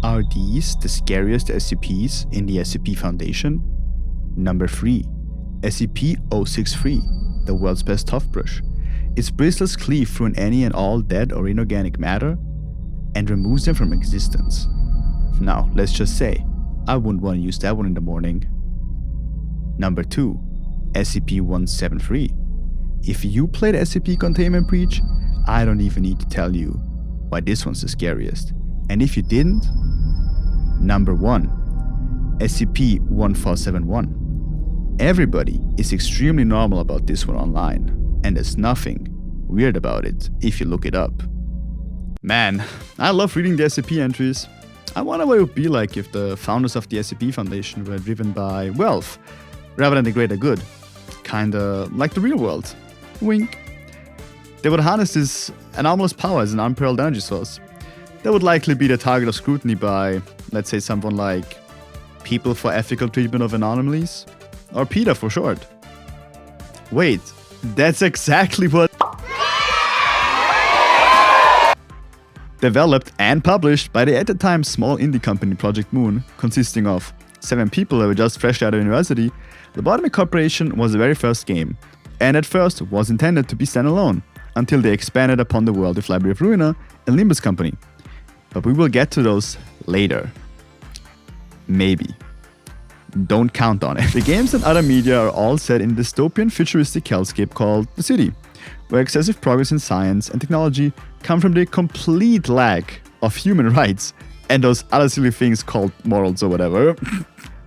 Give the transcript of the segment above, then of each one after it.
Are these the scariest SCPs in the SCP Foundation? Number 3. SCP-063, the world's best toothbrush. Its bristles cleave through any and all dead or inorganic matter and removes them from existence. Now, let's just say, I wouldn't want to use that one in the morning. Number 2. SCP-173. If you played SCP Containment Breach, I don't even need to tell you why this one's the scariest. And if you didn't, Number 1. SCP-1471. Everybody is extremely normal about this one online, and there's nothing weird about it if you look it up. Man, I love reading the SCP entries. I wonder what it would be like if the founders of the SCP Foundation were driven by wealth rather than the greater good. Kinda like the real world. Wink. They would harness this anomalous power as an unparalleled energy source. They would likely be the target of scrutiny by, let's say, someone like People for Ethical Treatment of Anomalies, or PETA for short. Wait, that's exactly what... Developed and published by the at the time small indie company Project Moon, consisting of 7 people that were just fresh out of university, Lobotomy Corporation was the very first game, and at first was intended to be standalone, until they expanded upon the world with Library of Ruina and Limbus Company. But we will get to those later. Maybe. Don't count on it. The games and other media are all set in a dystopian futuristic hellscape called The City, where excessive progress in science and technology come from the complete lack of human rights and those other silly things called morals or whatever.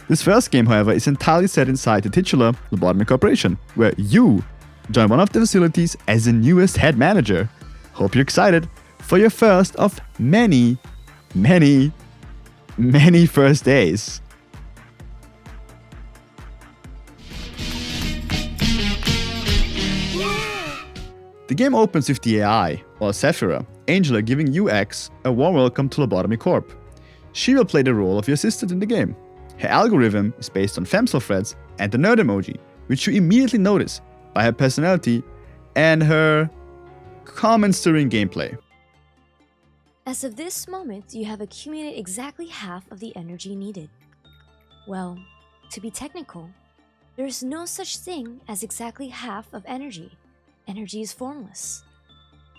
This first game, however, is entirely set inside the titular Lobotomy Corporation, where you join one of the facilities as the newest head manager. Hope you're excited for your first of many first days. The game opens with the AI, or Sephira, Angela, giving you, X, a warm welcome to Lobotomy Corp. She will play the role of your assistant in the game. Her algorithm is based on femcel threads and the nerd emoji, which you immediately notice by her personality and her comments during gameplay. As of this moment, you have accumulated exactly half of the energy needed. Well, to be technical, there is no such thing as exactly half of energy. Energy is formless.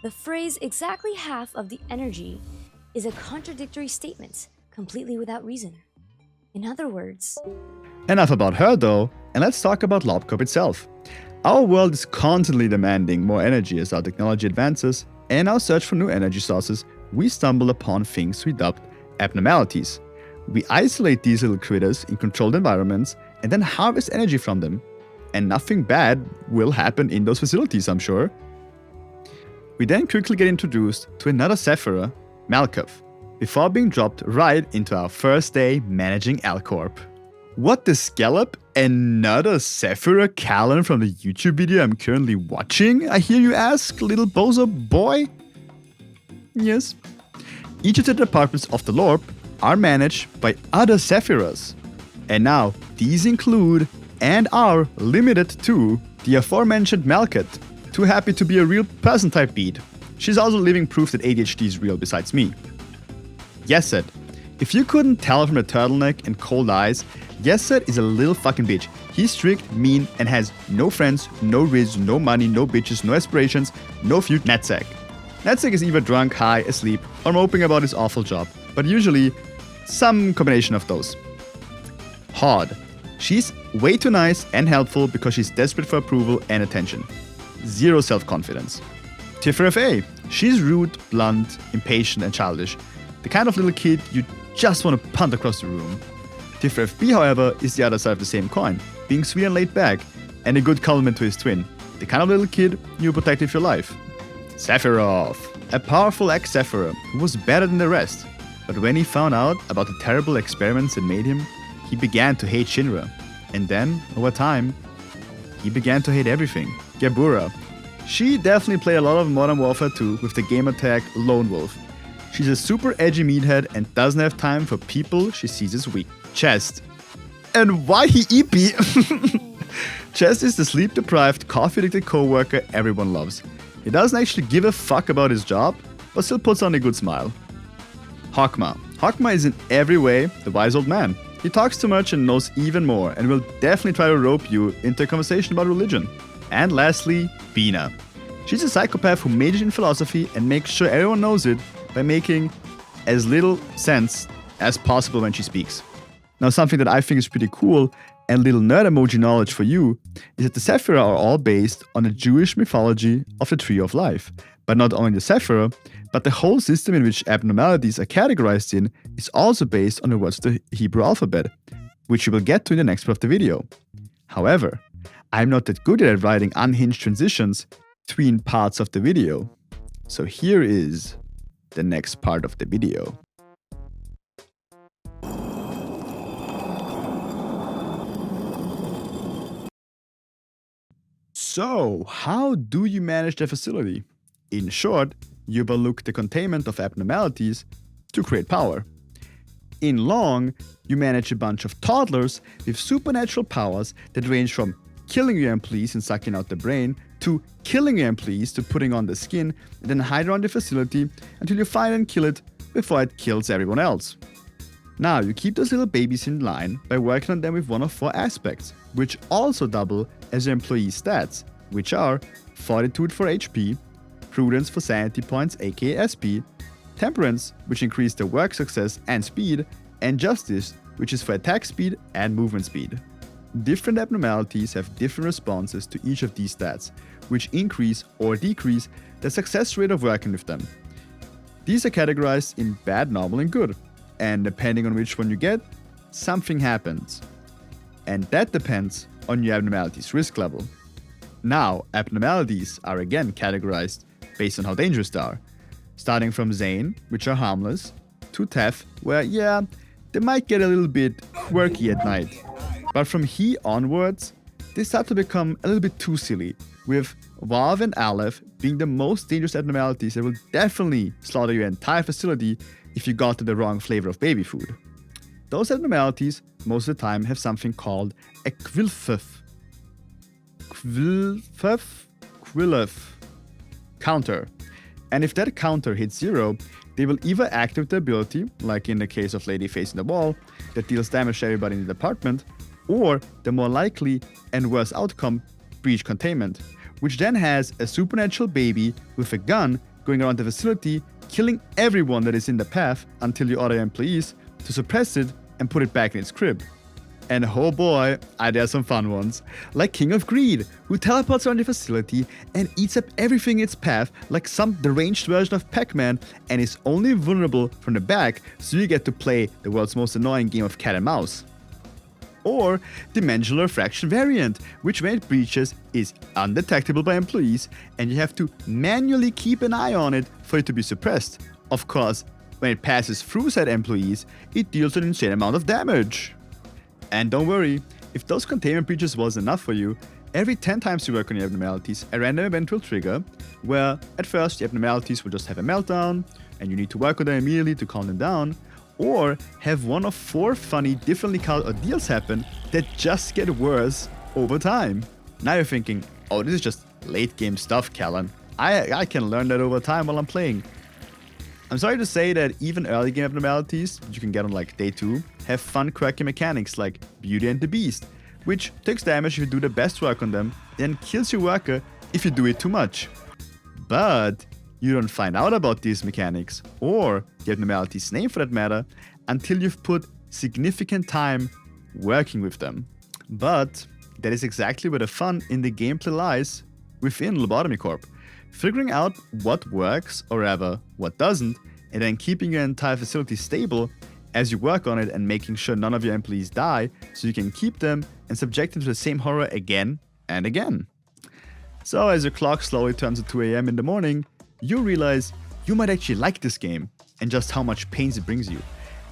The phrase exactly half of the energy is a contradictory statement, completely without reason. In other words... Enough about her though, and let's talk about LobCorp itself. Our world is constantly demanding more energy as our technology advances, and in our search for new energy sources, we stumble upon things we dubbed abnormalities. We isolate these little critters in controlled environments and then harvest energy from them. And nothing bad will happen in those facilities, I'm sure. We then quickly get introduced to another Sephira, Malkov, before being dropped right into our first day managing Alcorp. What the scallop? Another Sephira Callan from the YouTube video I'm currently watching, I hear you ask, little bozo boy? Yes. Each of the departments of the LORP are managed by other Sephiras. And now, these include, and are limited to, the aforementioned Malkat, too happy to be a real person type beat. She's also living proof that ADHD is real besides me. Yeset. If you couldn't tell from the turtleneck and cold eyes, Yeset is a little fucking bitch. He's strict, mean, and has no friends, no riz, no money, no bitches, no aspirations, no feud. Netzek. Netzek is either drunk, high, asleep, or moping about his awful job, but usually some combination of those. Hod. She's way too nice and helpful because she's desperate for approval and attention. Zero self-confidence. Tiffer FA. She's rude, blunt, impatient, and childish. The kind of little kid you just want to punt across the room. Tiffer FB, however, is the other side of the same coin, being sweet and laid back, and a good compliment to his twin. The kind of little kid you protect with your life. Sephiroth. A powerful ex-Sephira who was better than the rest. But when he found out about the terrible experiments that made him, he began to hate Shinra. And then, over time, he began to hate everything. Gabura. She definitely played a lot of Modern Warfare 2 with the gamertag Lone Wolf. She's a super edgy meathead and doesn't have time for people she sees as weak. Chest. And why he EP? Chest is the sleep-deprived, coffee-addicted co-worker everyone loves. He doesn't actually give a fuck about his job, but still puts on a good smile. Hawkma. Hawkma is in every way the wise old man. He talks too much and knows even more, and will definitely try to rope you into a conversation about religion. And lastly, Bina. She's a psychopath who majored in philosophy and makes sure everyone knows it by making as little sense as possible when she speaks. Now, something that I think is pretty cool and little nerd emoji knowledge for you is that the Sephira are all based on the Jewish mythology of the Tree of Life. But not only the Sephira, but the whole system in which abnormalities are categorized in is also based on the words of the Hebrew alphabet, which we will get to in the next part of the video. However, I'm not that good at writing unhinged transitions between parts of the video. So here is the next part of the video. So, how do you manage the facility? In short, you overlook the containment of abnormalities to create power. In long, you manage a bunch of toddlers with supernatural powers that range from killing your employees and sucking out the brain, to killing your employees to putting on the skin, and then hide around the facility until you find and kill it before it kills everyone else. Now, you keep those little babies in line by working on them with one of 4 aspects, which also double as your employee stats, which are Fortitude for HP, Prudence for Sanity Points aka SP, Temperance, which increase their work success and speed, and Justice, which is for attack speed and movement speed. Different abnormalities have different responses to each of these stats, which increase or decrease the success rate of working with them. These are categorized in bad, normal, and good, and depending on which one you get, something happens. And that depends on your abnormality's risk level. Now, abnormalities are again categorized based on how dangerous they are, starting from Zane, which are harmless, to Tef, where yeah, they might get a little bit quirky at night. But from He onwards, they start to become a little bit too silly, with Vav and Aleph being the most dangerous abnormalities that will definitely slaughter your entire facility if you got to the wrong flavor of baby food. Those abnormalities most of the time have something called a Quilfef counter. And if that counter hits 0, they will either activate the ability, like in the case of Lady facing the wall, that deals damage to everybody in the department, or the more likely and worse outcome, breach containment, which then has a supernatural baby with a gun going around the facility, killing everyone that is in the path until you order your employees to suppress it and put it back in its crib. And oh boy, are there some fun ones, like King of Greed, who teleports around your facility and eats up everything in its path like some deranged version of Pac-Man, and is only vulnerable from the back, so you get to play the world's most annoying game of cat and mouse. Or Dimensional Refraction variant, which when it breaches is undetectable by employees and you have to manually keep an eye on it for it to be suppressed. Of course, when it passes through said employees, it deals an insane amount of damage. And don't worry, if those containment breaches was enough for you, every 10 times you work on your abnormalities, a random event will trigger, where at first the abnormalities will just have a meltdown, and you need to work on them immediately to calm them down, or have one of 4 funny, differently colored ordeals happen that just get worse over time. Now you're thinking, oh, this is just late game stuff, Callan. I can learn that over time while I'm playing. I'm sorry to say that even early game abnormalities, you can get on like day 2, have fun quirky mechanics like Beauty and the Beast, which takes damage if you do the best work on them, and kills your worker if you do it too much. But you don't find out about these mechanics, or the abnormality's name for that matter, until you've put significant time working with them. But that is exactly where the fun in the gameplay lies within Lobotomy Corp. Figuring out what works, or rather, what doesn't, and then keeping your entire facility stable as you work on it and making sure none of your employees die so you can keep them and subject them to the same horror again and again. So as your clock slowly turns to 2 AM in the morning, you realize you might actually like this game and just how much pains it brings you.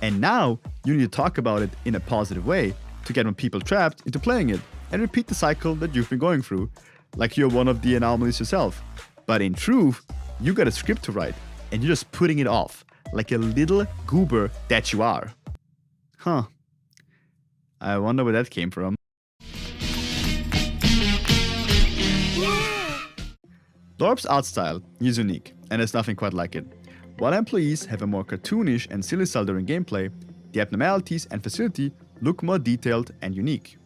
And now you need to talk about it in a positive way to get more people trapped into playing it and repeat the cycle that you've been going through, like you're one of the anomalies yourself. But in truth, you got a script to write and you're just putting it off like a little goober that you are. Huh. I wonder where that came from. Dorp's art style is unique, and there's nothing quite like it. While employees have a more cartoonish and silly style during gameplay, the abnormalities and facility look more detailed and unique.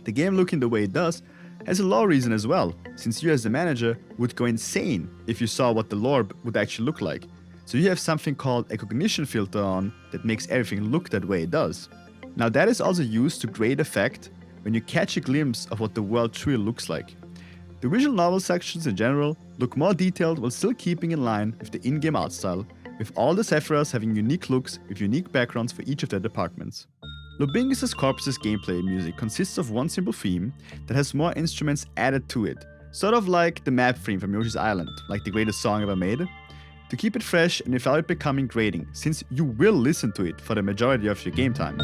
The game looking the way it does has a lore reason as well, since you as the manager would go insane if you saw what the lore would actually look like. So you have something called a cognition filter on that makes everything look that way it does. Now that is also used to great effect when you catch a glimpse of what the world truly looks like. The visual novel sections in general look more detailed while still keeping in line with the in-game art style, with all the Sephiroths having unique looks with unique backgrounds for each of their departments. Lobingus' Corpse's gameplay music consists of one simple theme that has more instruments added to it, sort of like the map theme from Yoshi's Island, like the greatest song ever made, to keep it fresh and without it becoming grating, since you will listen to it for the majority of your game time.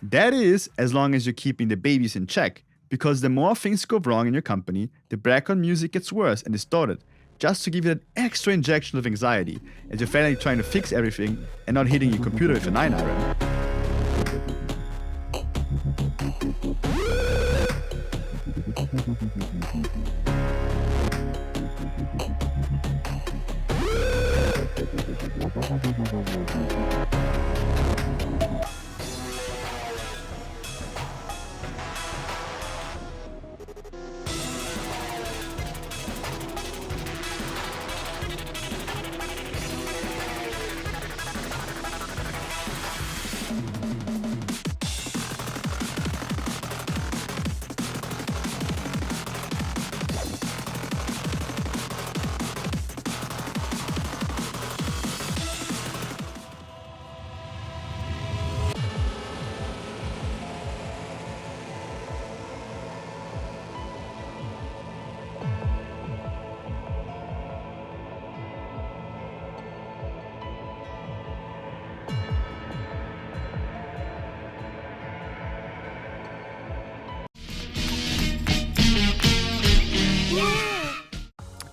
That is, as long as you're keeping the babies in check, because the more things go wrong in your company, the background music gets worse and distorted, just to give you an extra injection of anxiety, as you're finally trying to fix everything and not hitting your computer with a 9-iron.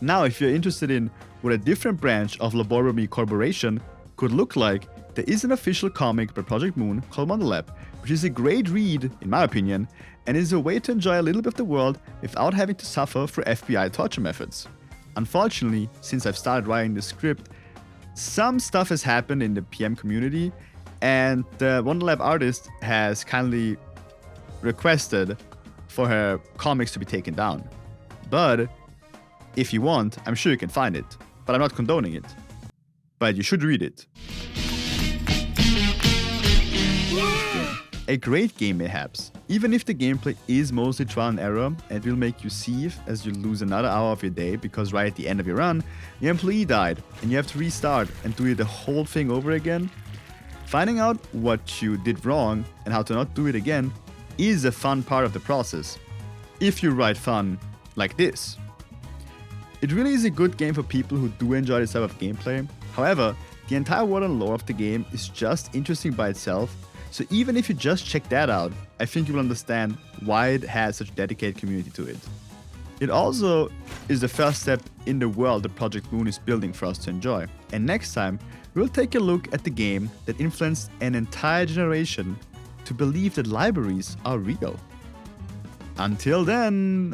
Now, if you're interested in what a different branch of Lobotomy Corporation could look like, there is an official comic by Project Moon called Wonderlab, which is a great read, in my opinion, and is a way to enjoy a little bit of the world without having to suffer through FBI torture methods. Unfortunately, since I've started writing the script, some stuff has happened in the PM community, and the Wonderlab artist has kindly requested for her comics to be taken down. But if you want, I'm sure you can find it, but I'm not condoning it. But you should read it. A great game mayhaps. Even if the gameplay is mostly trial and error and will make you seethe as you lose another hour of your day because right at the end of your run, your employee died and you have to restart and do the whole thing over again, finding out what you did wrong and how to not do it again is a fun part of the process. If you write fun like this. It really is a good game for people who do enjoy this type of gameplay. However, the entire world and lore of the game is just interesting by itself, so even if you just check that out, I think you will understand why it has such a dedicated community to it. It also is the first step in the world that Project Moon is building for us to enjoy. And next time, we'll take a look at the game that influenced an entire generation to believe that libraries are real. Until then,